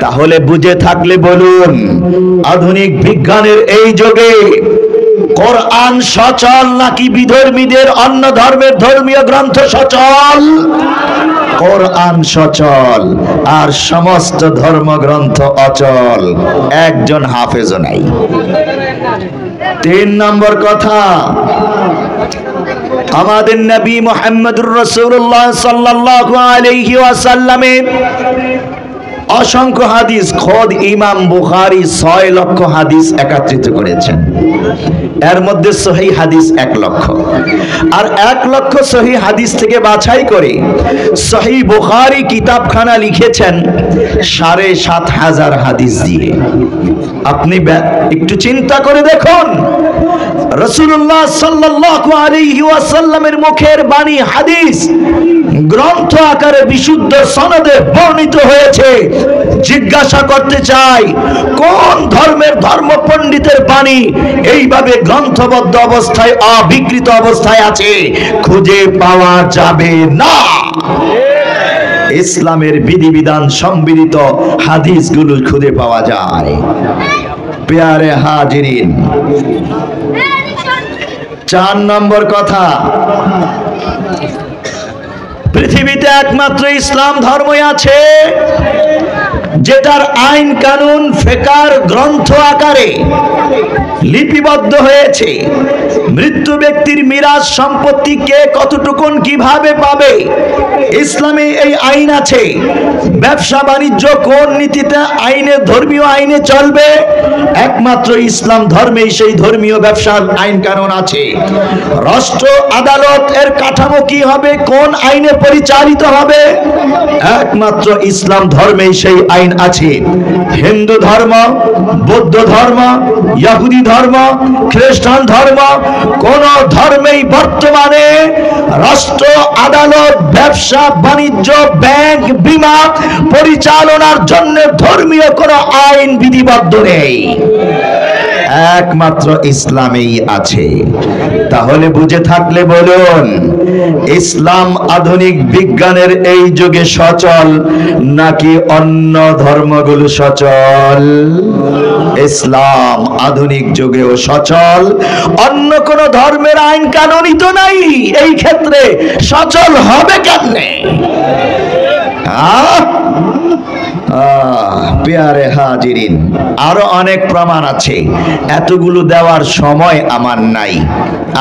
তাহলে বুঝে থাকলে বলুন, আধুনিক বিজ্ঞানের এই যুগে কোরআন সচল নাকি বিধর্মীদের অন্য ধর্মের ধর্মীয় গ্রন্থ সচল? কোরআন সচল, আর সমস্ত ধর্মগ্রন্থ অচল, একজন হাফেজও নাই। 3 নম্বর কথা, আমাদের নবী মুহাম্মদুর রাসূলুল্লাহ সাল্লাল্লাহু আলাইহি ওয়াসাল্লামের অসংখ্য হাদিস, খোদ ইমাম বুখারী 6 লক্ষ হাদিস একত্রিত করেছেন। এর মধ্যে সহিহ হাদিস 1 লক্ষ, আর 1 লক্ষ সহিহ হাদিস থেকে বাছাই করে সহিহ বুখারী কিতাবখানা লিখেছেন ৭,৫০০ হাদিস দিয়ে। আপনি একটু চিন্তা করে দেখুন, রাসূলুল্লাহ সাল্লাল্লাহু আলাইহি ওয়াসাল্লামের মুখের বাণী হাদিস গ্রন্থ আকারে বিশুদ্ধ সনদে বর্ণিত হয়েছে। জিজ্ঞাসা করতে চাই, কোন ধর্মের ধর্মপণ্ডিতের বাণী এইভাবে গ্রন্থবদ্ধ অবস্থায় অবিকৃত অবস্থায় আছে? খুঁজে পাওয়া যাবে না। ইসলামের বিধিবিধান সম্মিলিত হাদিসগুলো খুঁজে পাওয়া যায়। প্যারে হাজিরিন, 4 নম্বর কথা, পৃথিবীতে একমাত্র ইসলাম ধর্মই আছে যেটার আইন কানুন ফিকহের গ্রন্থ আকারে লিপিবদ্ধ হয়েছে। মৃত্যু ব্যক্তির মিরাজ সম্পত্তি কে কতটুকুন কিভাবে পাবে, ইসলামে এই আইন আছে। ব্যবসা বাণিজ্য কোন নীতিতে আইনে, ধর্মীয় আইনে চলবে, একমাত্র ইসলাম ধর্মেই সেই ধর্মীয় ব্যবসার আইন কানুন আছে। রাষ্ট্র আদালত এর কাঠামো কি হবে, কোন আইনে পরিচালিত হবে, একমাত্র ইসলাম ধর্মেই সেই আইন আছে। হিন্দু ধর্ম, বৌদ্ধ ধর্ম, ইহুদি ধর্ম, খ্রিস্টান ধর্ম, কোন ধর্মেই বর্তমানে রাষ্ট্র আদালত, ব্যবসা বাণিজ্য, ব্যাংক, বীমা পরিচালনার জন্য ধর্মীয় কোন আইন বিধিবদ্ধ নেই, একমাত্র ইসলামেই আছে। তাহলে বুঝে থাকলে বলুন, ইসলাম আধুনিক বিজ্ঞানের এই যুগে সচল নাকি অন্য ধর্মগুলো সচল? ইসলাম আধুনিক যুগেও সচল, অন্য কোন ধর্মের আইন কানুনই তো নাই, এই ক্ষেত্রে সচল হবে কেমনে? প্যারে হাজিরিন, আরো অনেক প্রমাণ আছে, এতগুলো দেওয়ার সময় আমার নাই।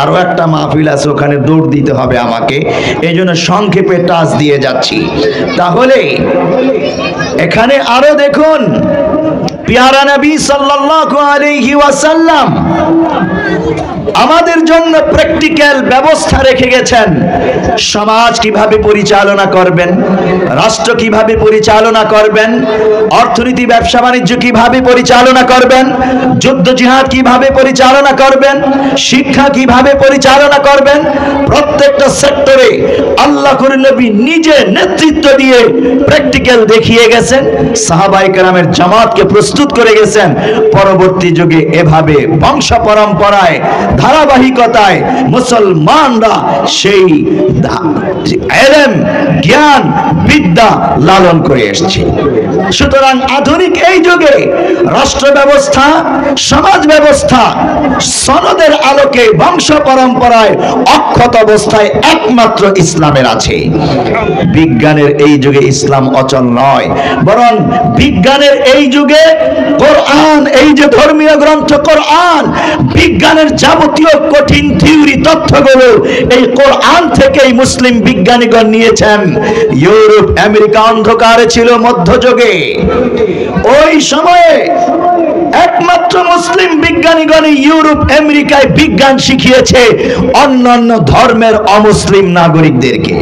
আরো একটা মাহফিল আছে, ওখানে দৌড় দিতে হবে আমাকে, এই জন্য সংক্ষেপে টাচ দিয়ে যাচ্ছি। তাহলে এখানে আরো দেখুন, প্যারা নবী সাল্লাল্লাহু আলাইহি ওয়াসাল্লাম আমাদের জন্য প্র্যাকটিক্যাল ব্যবস্থা রেখে গেছেন। সমাজ কিভাবে পরিচালনা করবেন, রাষ্ট্র কিভাবে পরিচালনা করবেন, অর্থনীতি ব্যবসা বাণিজ্য কিভাবে পরিচালনা করবেন, যুদ্ধ জিহাদ কিভাবে পরিচালনা করবেন, শিক্ষা কিভাবে পরিচালনা করবেন, প্রত্যেকটা সেক্টরে আল্লাহর নবী নিজে নেতৃত্ব দিয়ে প্র্যাকটিক্যাল দেখিয়ে গেছেন। সাহাবায়ে কেরামের জামাতকে প্রস্তুত করে গেছেন। পরবর্তী যুগে এভাবে বংশ পরম্পরায়, ধারাবাহিকতায় মুসলমানরা সেই ইলম, জ্ঞান, বিদ্যা লালন করে এসেছে। সুতরাং আধুনিক এই যুগে রাষ্ট্র ব্যবস্থা, সমাজ ব্যবস্থা সনদের আলোকে বংশ পরম্পরায় অক্ষত অবস্থায় একমাত্র ইসলামের আছে। বিজ্ঞানের এই যুগে ইসলাম অচল নয়, বরং বিজ্ঞানের এই যুগে কোরআন, এই যে ধর্মীয় গ্রন্থ কোরআন, বিজ্ঞানের যাবতীয় কঠিন থিওরি তথ্যগুলো এই কোরআন থেকেই মুসলিম বিজ্ঞানীগণ নিয়েছেন। ইউরোপ আমেরিকা অন্ধকারে ছিল মধ্যযুগে, ওই সময়ে একমাত্র মুসলিম বিজ্ঞানীগণ ইউরোপ আমেরিকায় বিজ্ঞান শিখিয়েছে অন্যান্য ধর্মের অমুসলিম নাগরিকদেরকে।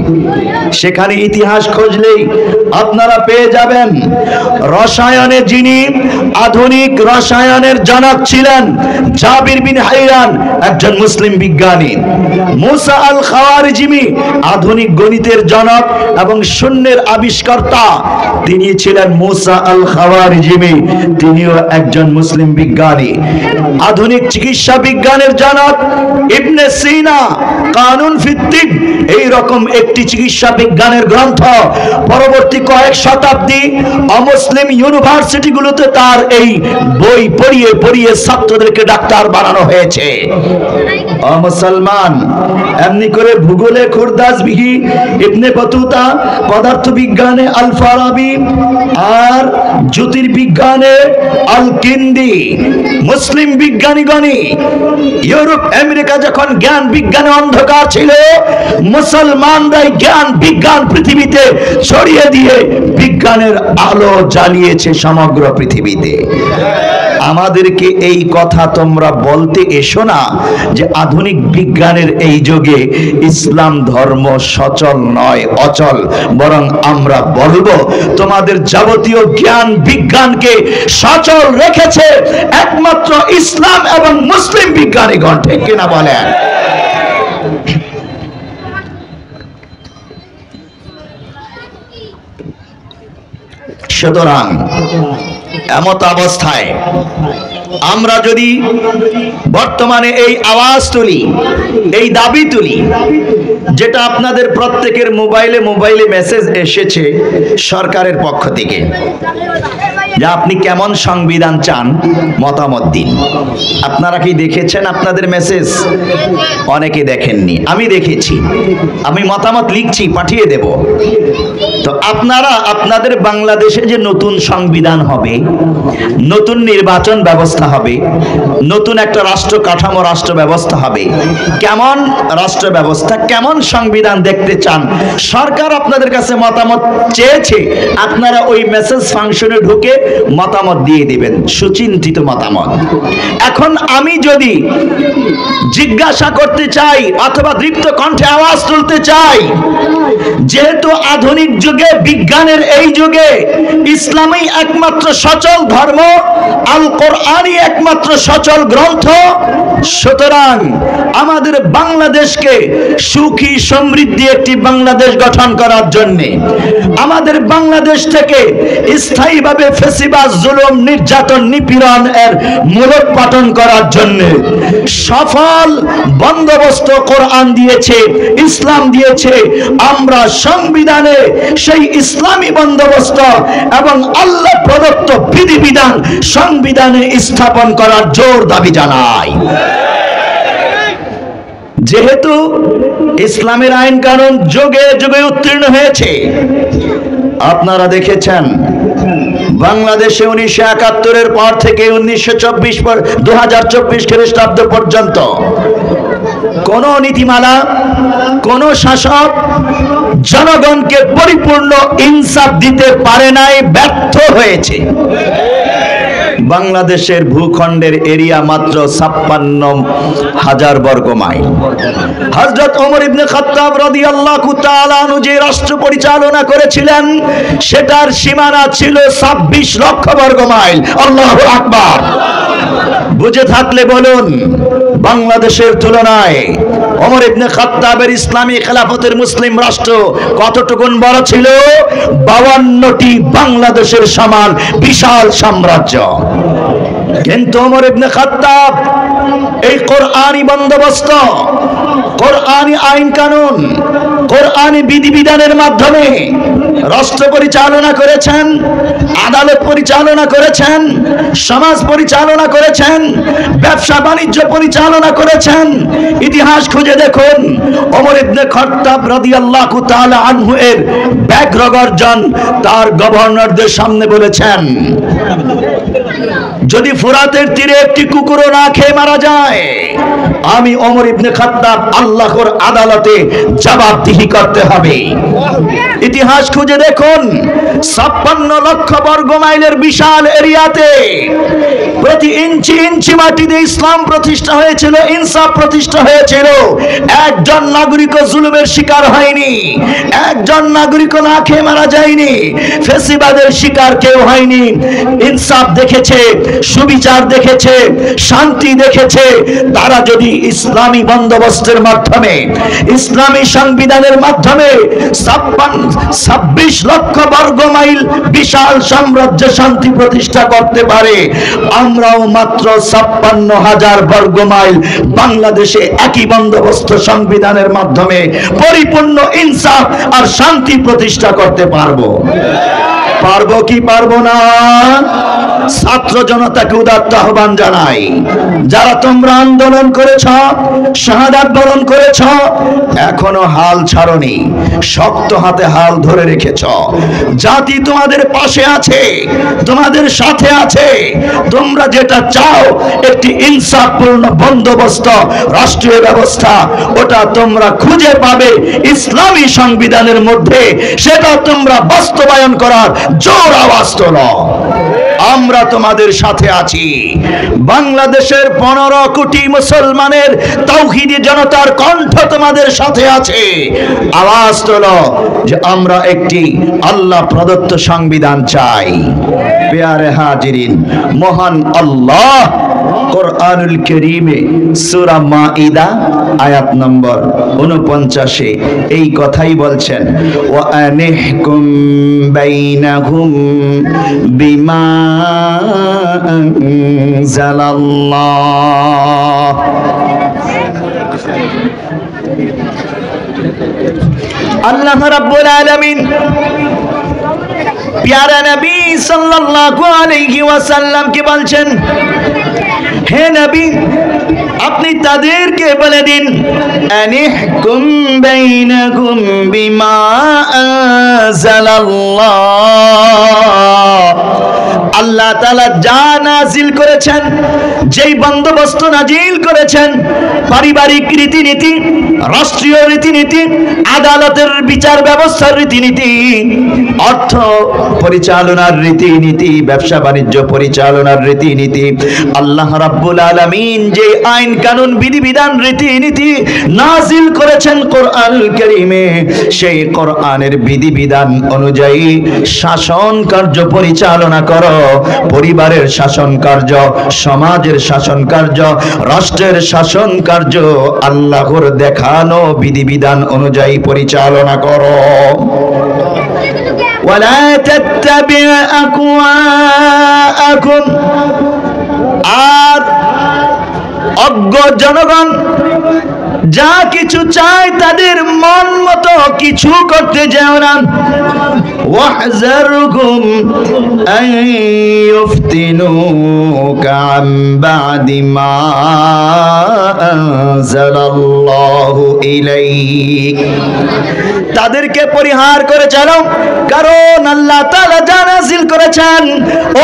সেখানে ইতিহাস খুঁজলেই আপনারা পেয়ে যাবেন, রসায়নে যিনি আধুনিক রসায়নের জনক ছিলেন জাবির বিন হাইরান, একজন মুসলিম বিজ্ঞানী। মুসা আল খাওয়ারিজমি আধুনিক গণিতের জনক এবং শূন্যের আবিষ্কর্তা, তিনি ছিলেন মুসা আল খাওয়ারিজমি, তিনিও একজন মুসলিম বিজ্ঞানী। আধুনিক চিকিৎসা বিজ্ঞানের জনক ইবনে সিনা কানুন ফিত্তিব, এই রকম একটি চিকিৎসা বিজ্ঞানের গ্রন্থ পরবর্তী কয়েক শতাব্দী অমুসলিম ইউনিভার্সিটিগুলোতে তার এই বই পড়িয়ে পড়িয়ে ছাত্রদেরকে ডাক্তার বানানো হয়েছে। মুসলমান, এমনি করে ভূগোলে খুরদাস বিহি, ইবনে বতুতা, পদার্থবিজ্ঞানে আল ফারাবি, আর জ্যোতির্বিজ্ঞানে আল কিন্দি, মুসলিম বিজ্ঞানীগণই ইউরোপ আমেরিকা যখন জ্ঞান বিজ্ঞানে অন্ধকার ছিল, মুসলমানরাই জ্ঞান বিজ্ঞান পৃথিবীতে ছড়িয়ে দিয়ে বিজ্ঞানের আলো জ্বালিয়েছে সমগ্র পৃথিবীতে। আমাদেরকে এই কথা তোমরা বলতে এসো না যে আধুনিক বিজ্ঞানের এই যুগে ইসলাম ধর্ম সচল নয়, অচল। বরং আমরা বলবো তোমাদের যাবতীয় জ্ঞান বিজ্ঞানকে সচল রেখেছে একমাত্র ইসলাম এবং মুসলিম বিজ্ঞানীগণ, ঠিক কিনা বলেন? সুতরাং এমত অবস্থায় আমরা যদি বর্তমানে এই আওয়াজ তুলি, এই দাবি তুলি, যেটা আপনাদের প্রত্যেকের মোবাইলে মোবাইলে মেসেজ এসেছে সরকারের পক্ষ থেকে যে আপনি কেমন সংবিধান চান, মতামত দিন। আপনারা কি দেখেছেন আপনাদের মেসেজ? অনেকে দেখেননি, আমি দেখেছি। আমি মতামত লিখছি, পাঠিয়ে দেব। তো আপনারা আপনাদের বাংলাদেশে যে নতুন সংবিধান হবে, নতুন নির্বাচন ব্যবস্থা হবে, নতুন একটা রাষ্ট্র কাঠামো, রাষ্ট্র ব্যবস্থা হবে, কেমন রাষ্ট্র ব্যবস্থা, কেমন সংবিধান দেখতে চান, সরকার আপনাদের কাছে মতামত চেয়েছে। আপনারা ওই মেসেজ ফাংশনে ঢুকে মতামত দিয়ে দিবেন, সুচিন্তিত মতামত। এখন আমি যদি জিজ্ঞাসা করতে চাই অথবা দীপ্ত কণ্ঠে আওয়াজ তুলতে চাই, যেহেতু আধুনিক যুগে বিজ্ঞানের এই যুগে ইসলামই একমাত্র সচল ধর্ম, আল কোরআনই একমাত্র সচল গ্রন্থ, সুতরাং আমাদের বাংলাদেশকে সুখী সমৃদ্ধি একটি বাংলাদেশ গঠন করার জন্য, আমাদের বাংলাদেশ থেকে স্থায়ীভাবে ফেসিবাদ, জুলুম, নির্যাতন, নিপীড়ন এর মূলোৎপাটন করার জন্য সফল বন্দোবস্ত কোরআন দিয়েছে, ইসলাম দিয়েছে। আমরা সংবিধানে সেই ইসলামী বন্দোবস্ত এবং আল্লাহ প্রদত্ত বিধিবিধান সংবিধানে স্থাপন করার জোর দাবি জানাই। যেহেতু ইসলামের আইন কানুন যুগে যুগে উত্তীর্ণ হয়েছে, আপনারা দেখেছেন বাংলাদেশে 1971-এর পর থেকে 2024 খ্রিস্টাব্দ পর্যন্ত কোন নীতিমালা, কোন শাসক জনগণকে পরিপূর্ণ ইনসাফ দিতে পারে নাই, ব্যর্থ হয়েছে। বাংলাদেশের ভূখণ্ডের এরিয়া মাত্র 56,000 বর্গ মাইল। হযরত ওমর ইবনে খাত্তাব রাদিয়াল্লাহু তাআলা আনহু যে রাষ্ট্র পরিচালনা করেছিলেন, সেটার সীমানা ছিল 26 লক্ষ বর্গ মাইল। আল্লাহু আকবার। বুঝে থাকলে বলুন, বাংলাদেশের তুলনায় ওমর ইবনে খাত্তাবের ইসলামী খেলাফতের মুসলিম রাষ্ট্র কতটুকুন বড় ছিল? 52টি বাংলাদেশের সমান বিশাল সাম্রাজ্য। কিন্তু ওমর ইবনে খাত্তাব এই কোরআনী বন্দোবস্ত, কোরআনী আইন কানুন, কোরআনী বিধিবিধানের মাধ্যমে রাষ্ট্র পরিচালনা করেছেন, আদালত পরিচালনা করেছেন, সমাজ পরিচালনা করেছেন, ব্যবসা বাণিজ্য পরিচালনা করেছেন। ইতিহাস খুঁজে দেখুন, ওমর ইবনে খাত্তাব রাদিয়াল্লাহু তাআলা আনহু এর ব্যগ্র গর্জন তার গভর্নরদের সামনে বলেছেন, যদি ফুরাতের তীরে একটি কুকুরও না খেয়ে মারা যায়, আমি ওমর ইবনে খাত্তাব আল্লাহর আদালতে জবাবদিহি করতে হবে। ইতিহাস খুঁজে যে দেখুন 56 লক্ষ বর্গ মাইলের বিশাল এরিয়াতে প্রতি ইঞ্চি ইঞ্চি মাটিতে ইসলাম প্রতিষ্ঠা হয়েছিল, ইনসাফ প্রতিষ্ঠা হয়েছিল। একজন নাগরিকও জুলুমের শিকার হয়নি, একজন নাগরিকও না খেয়ে মারা যায়নি, ফেসিবাদের শিকার কেউ হয়নি। ইনসাফ দেখেছে, সুবিচার দেখেছে, শান্তি দেখেছে। তারা যদি ইসলামী বন্দোবস্তের মাধ্যমে, ইসলামী সংবিধানের মাধ্যমে 26 লক্ষ বর্গ মাইল বিশাল সাম্রাজ্য শান্তি প্রতিষ্ঠা করতে পারে, আমরাও মাত্র 56,000 বর্গ মাইল বাংলাদেশে একই বন্দোবস্ত সংবিধানের মাধ্যমে পরিপূর্ণ ইনসাফ আর শান্তি প্রতিষ্ঠা করতে পারবো। পারবো কি পারবো না? ছাত্র জনতাকে উদাত্ত আহ্বান জানাই, যারা তোমরা আন্দোলন করেছ, শাহাদাত বরণ করেছ, এখনো হাল ছাড়নি, শক্ত হাতে হাল ধরে রেখেছ। জাতি তোমাদের পাশে আছে, তোমাদের সাথে আছে। তোমরা যেটা চাও একটি ইনসাফপূর্ণ বন্দোবস্ত, রাষ্ট্রীয় ব্যবস্থা, ওটা তোমরা খুঁজে পাবে ইসলামী সংবিধানের মধ্যে। সেটা তোমরা বাস্তবায়ন করার জোর আওয়াজ তোলো। আমরা তোমাদের সাথে আছি। বাংলাদেশের 15 কোটি মুসলমানের তাওহীদি জনতার কণ্ঠ তোমাদের সাথে আছে। আওয়াজ তোলো যে আমরা একটি আল্লাহ প্রদত্ত সংবিধান চাই। প্যারে হাজিরিন, মহান আল্লাহ কোরআনুল কারীমে সূরা মাঈদা আয়াত নম্বর 49 এই কথাই বলছেন, ওয়া আনহকুম বাইনাহুম বিমা আনজালাল্লাহ। আল্লাহ রাব্বুল আলামিন প্যারা নবী সাল্লাল্লাহু আলাইহি ওয়াসাল্লাম কে বলছেন, হে নবী আপনি তাদেরকে বলে দিন, আনিহকুম বাইনাকুম বিমা আনজালাল্লাহ। আল্লাহ তাআলা যা নাজিল করেছেন, যেই বন্দোবস্ত নাজিল করেছেন, পারিবারিক রীতিনীতি, রাষ্ট্রীয় রীতিনীতি, আদালতের বিচার ব্যবস্থার রীতিনীতি, অর্থ পরিচালনার রীতিনীতি, ব্যবসা বাণিজ্য পরিচালনার রীতিনীতি, আল্লাহ রাব্বুল আলামিন যে আইন কানুন বিধিবিধান রীতিনীতি নাজিল করেছেন কোরআনুল কারীমে, সেই কোরআনের বিধিবিধান অনুযায়ী শাসন কার্য পরিচালনা করো। পরিবারের শাসন কার্য, সমাজের শাসন কার্য, রাষ্ট্রের শাসন কার্য আল্লাহর দেখানো বিধিবিধান অনুযায়ী পরিচালনা করো। ওয়ালা তাত্তাবি আকওয়াআকুম, আর অজ্ঞ জনগণ যা কিছু চায় তাদের মন মতো কিছু করতে যাও না। ওয়াহজারহুম আন ইফতিনুকা আন বাদি মা আনজালাল্লাহু ইলাইক, তাদেরকে পরিহার করে চলো, কারণ আল্লাহ তাআলা যা নাযিল করেছেন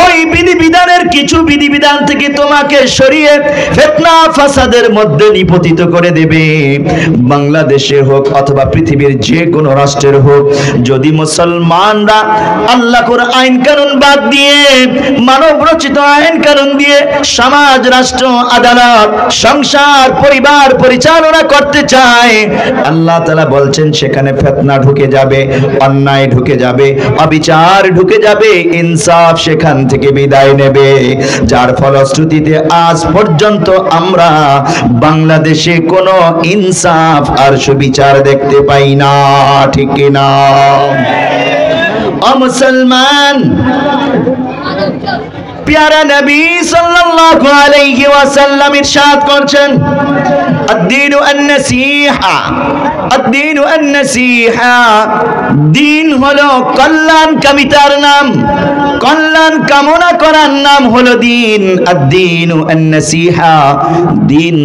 ওই বিধিবিধানের কিছু বিধিবিধান থেকে তোমাকে সরিয়ে ফিতনা ফাসাদের মধ্যে নিপতিত করে দেবে। বাংলাদেশে হোক অথবা পৃথিবীর যে কোনো রাষ্ট্রের হোক, যদি মুসলমানরা আল্লাহর আইন কানুন বাদ দিয়ে, মানব রচিত আইন কানুন দিয়ে সমাজ, রাষ্ট্র, আদালত, সংসার, পরিবার পরিচালনা করতে চায়, আল্লাহ তাআলা বলছেন সেখানে ফিতনা ঢুকে যাবে, অন্যায় ঢুকে যাবে, অবিচার ঢুকে যাবে, ইনসাফ সেখান থেকে বিদায় নেবে। যার ফলশ্রুতিতে আজ পর্যন্ত আমরা বাংলাদেশে কোনো ইনসাফ আর সুবিচার দেখতে পাই না, ঠিক কিনা? ও মুসলমান, প্যারা নবী সাল্লাল্লাহু আলাইহি ওয়াসাল্লাম ইরশাদ করছেন, আদ-দীনু আন-নাসীহা, আদ-দীনু আন-নাসীহা, দিন হলো কল্যাণকামিতার নাম, কল্যাণ কামনা করার নাম হলো দিন। আদ-দীনু আন-নাসীহা, দিন